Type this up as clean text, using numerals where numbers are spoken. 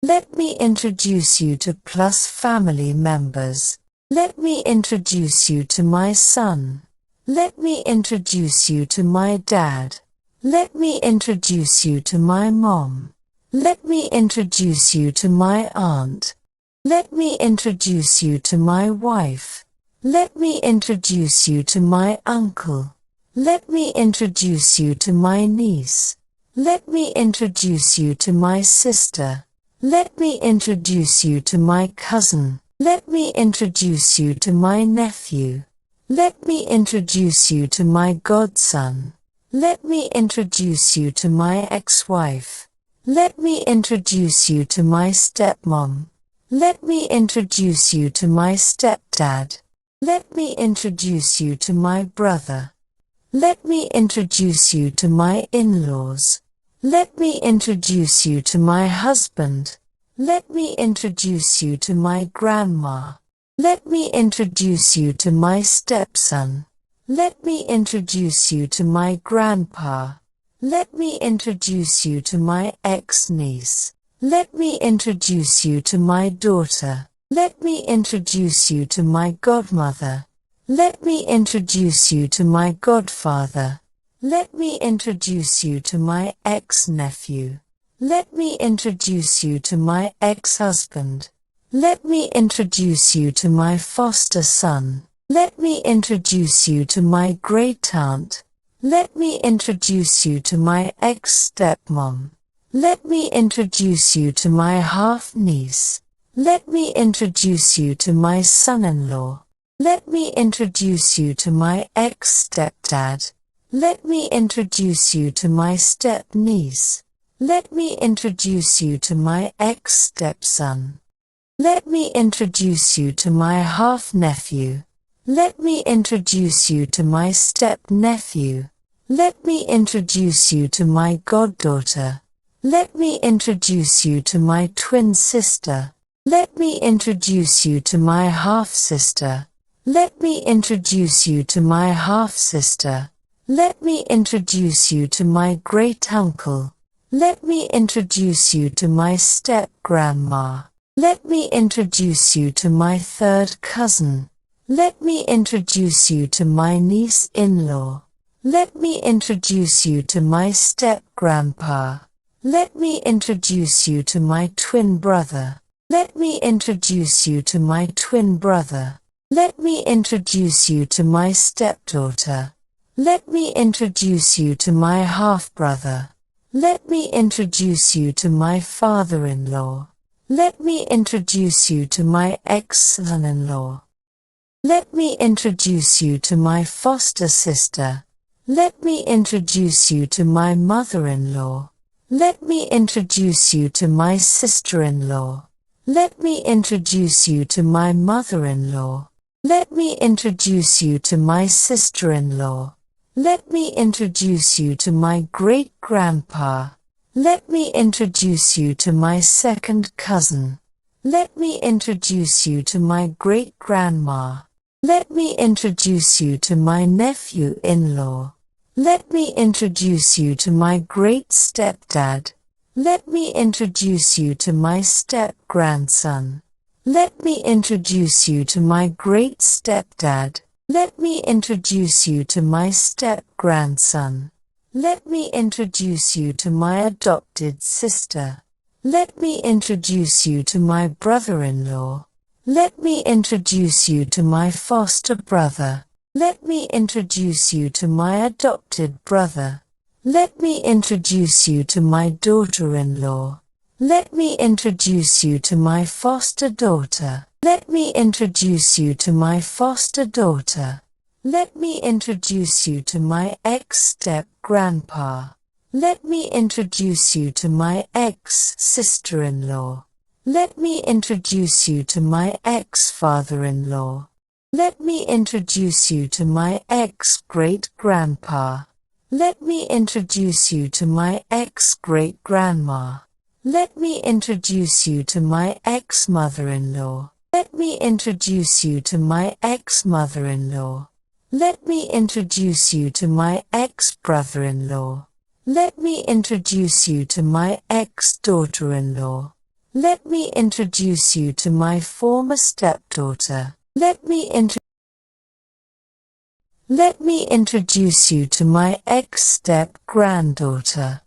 Let me introduce you to plus family members. Let me introduce you to my son. Let me introduce you to my dad. Let me introduce you to my mom. Let me introduce you to my aunt. Let me introduce you to my wife. Let me introduce you to my uncle. Let me introduce you to my niece. Let me introduce you to my sister. Let me introduce you to my cousin. Let me introduce you to my nephew. Let me introduce you to my godson. Let me introduce you to my ex-wife. Let me introduce you to my stepmom. Let me introduce you to my stepdad. Let me introduce you to my brother. Let me introduce you to my in-laws. Let me introduce you to my husband. Let me introduce you to my grandma. Let me introduce you to my stepson. Let me introduce you to my grandpa. Let me introduce you to my ex-niece. Let me introduce you to my daughter. Let me introduce you to my godmother. Let me introduce you to my godfather. Let me introduce you to my ex-nephew. Let me introduce you to my ex-husband. Let me introduce you to my foster son. Let me introduce you to my great-aunt. Let me introduce you to my ex-stepmom. Let me introduce you to my half-niece. Let me introduce you to my son-in-law. Let me introduce you to my ex-stepdad. Let me introduce you to my step-niece. Let me introduce you to my ex-stepson. Let me introduce you to my half-nephew. Let me introduce you to my step-nephew. Let me introduce you to my goddaughter. Let me introduce you to my twin sister. Let me introduce you to my half-sister. Let me introduce you to my half-sister. Let me introduce you to my great-uncle. Let me introduce you to my step-grandma. Let me introduce you to my third cousin. Let me introduce you to my niece-in-law. Let me introduce you to my step-grandpa. Let me introduce you to my twin brother. Let me introduce you to my twin brother. Let me introduce you to my stepdaughter. Let me introduce you to my half-brother. Let me introduce you to my father-in-law. Let me introduce you to my ex-son-in-law. Let me introduce you to my foster sister. Let me introduce you to my mother-in-law. Let me introduce you to my sister-in-law. Let me introduce you to my mother-in-law. Let me introduce you to my sister-in-law. Let me introduce you to my great-grandpa. Let me introduce you to my second cousin. Let me introduce you to my great-grandma. Let me introduce you to my nephew-in-law. Let me introduce you to my great-stepdad. Let me introduce you to my step-grandson. Let me introduce you to my great-stepdad. Let me introduce you to my step-grandson. Let me introduce you to my adopted sister. Let me introduce you to my brother-in-law. Let me introduce you to my foster brother. Let me introduce you to my adopted brother. Let me introduce you to my daughter-in-law. Let me introduce you to my foster daughter. Let me introduce you to my foster daughter. Let me introduce you to my ex-step-grandpa. Let me introduce you to my ex-sister-in-law. Let me introduce you to my ex-father-in-law. Let me introduce you to my ex-great-grandpa. Let me introduce you to my ex-great-grandma. Let me introduce you to my ex-mother-in-law. Let me introduce you to my ex-mother-in-law. Let me introduce you to my ex-brother-in-law. Let me introduce you to my ex-daughter-in-law. Let me introduce you to my former stepdaughter. Let me introduce you to my ex-step-granddaughter.